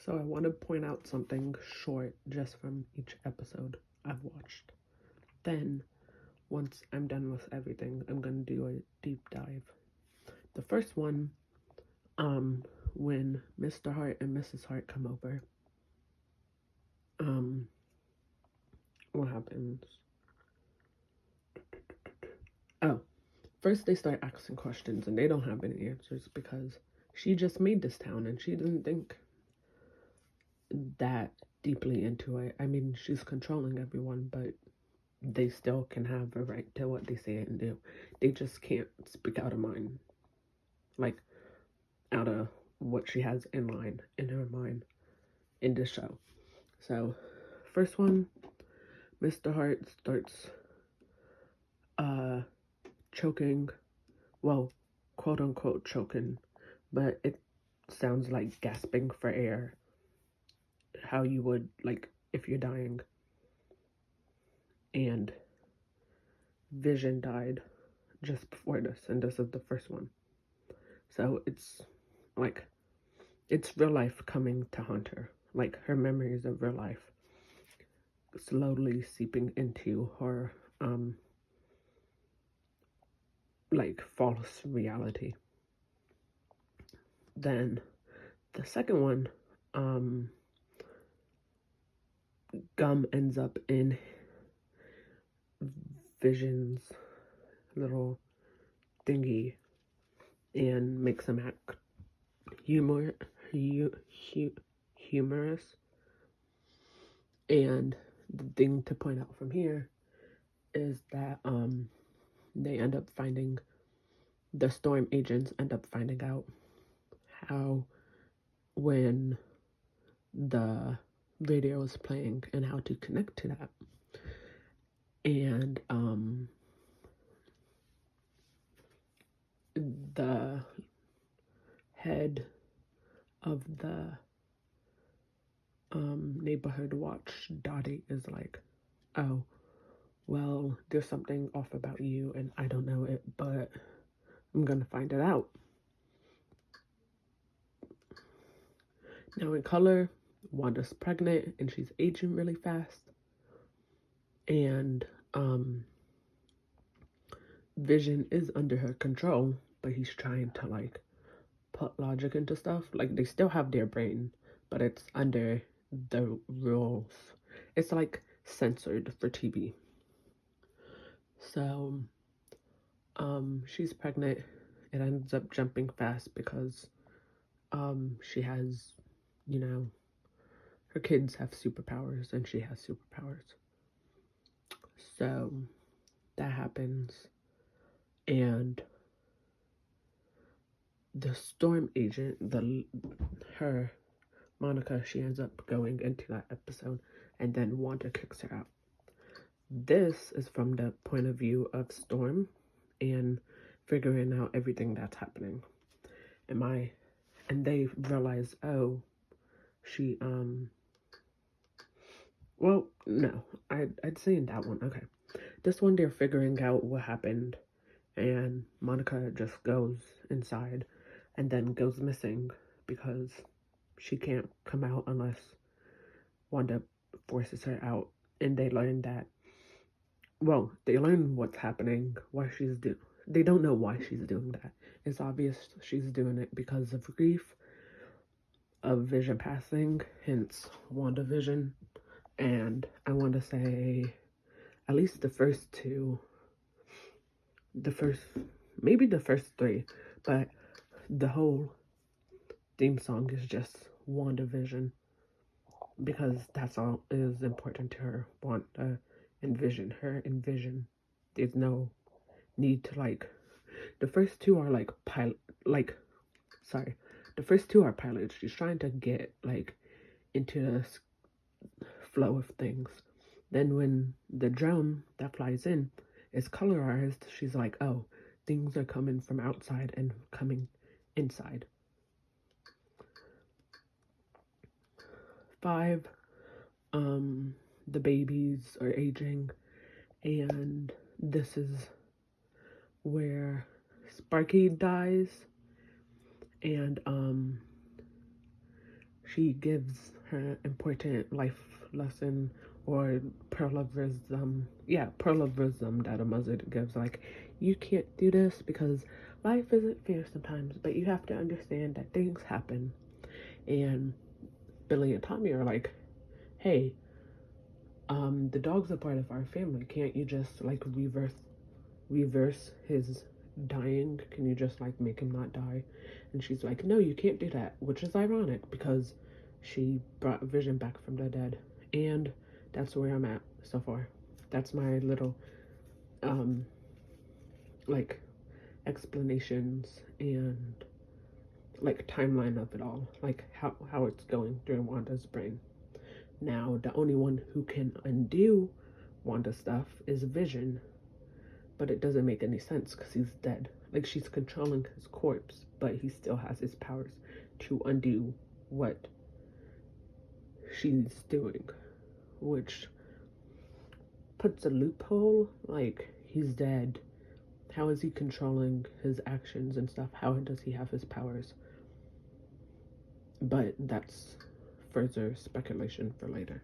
So I want to point out something short just from each episode I've watched. Then, once I'm done with everything, I'm going to do a deep dive. The first one, when Mr. Hart and Mrs. Hart come over, what happens? Oh, first they start asking questions and they don't have any answers because she just made this town and she didn't think that deeply into it. I mean, she's controlling everyone, but they still can have a right to what they say and do. They just can't speak out of mind, like out of what she has in her mind in this show. So, first one, Mr. Hart starts choking, well, quote unquote choking, but it sounds like gasping for air, how you would like if you're dying. And Vision died just before this, and this is the first one. So it's like it's real life coming to haunt her, like her memories of real life slowly seeping into her like false reality. Then the second one, Gum ends up in Vision's little thingy and makes him act humorous. And the thing to point out from here is that they end up finding, the storm agents end up finding out how, when the radio is playing and how to connect to that. And the head of the neighborhood watch, Dottie, is like, oh, well, there's something off about you and I don't know it, but I'm gonna find it out. Now in color, Wanda's pregnant and she's aging really fast. And Vision is under her control, but he's trying to like put logic into stuff. Like they still have their brain, but it's under the rules. It's like censored for TV. So she's pregnant. It ends up jumping fast because she has, you know, her kids have superpowers and she has superpowers. So that happens. And the storm agent, her Monica, she ends up going into that episode, and then Wanda kicks her out. This is from the point of view of Storm and figuring out everything that's happening. And they realize, oh, she well, no, I'd say in that one, okay. This one they're figuring out what happened, and Monica just goes inside and then goes missing because she can't come out unless Wanda forces her out. And they learn that, well, they learn what's happening, why they don't know why she's doing that. It's obvious she's doing it because of grief, of Vision passing, hence WandaVision. And I want to say at least the first two, maybe the first three, but the whole theme song is just WandaVision because that's all is important to her. Wanda and Vision, her and Vision. There's no need to like. The first two are like the first two are pilots. She's trying to get like into the flow of things. Then when the drone that flies in is colorized, she's like, oh, things are coming from outside and coming inside. 5, the babies are aging, and this is where Sparky dies, and she gives her important life lesson or pearl of wisdom. Yeah, pearl of wisdom that a mother gives. Like, you can't do this because life isn't fair sometimes, but you have to understand that things happen. And Billy and Tommy are like, hey, the dog's a part of our family. Can't you just like reverse his dying? Can you just like make him not die? And she's like, no, you can't do that, which is ironic because she brought Vision back from the dead. And that's where I'm at so far. That's my little like explanations and like timeline of it all, like how it's going through Wanda's brain. Now the only one who can undo Wanda stuff is Vision, but it doesn't make any sense because he's dead. Like, she's controlling his corpse, but he still has his powers to undo what she's doing, which puts a loophole. Like, he's dead. How is he controlling his actions and stuff? How does he have his powers? But that's further speculation for later.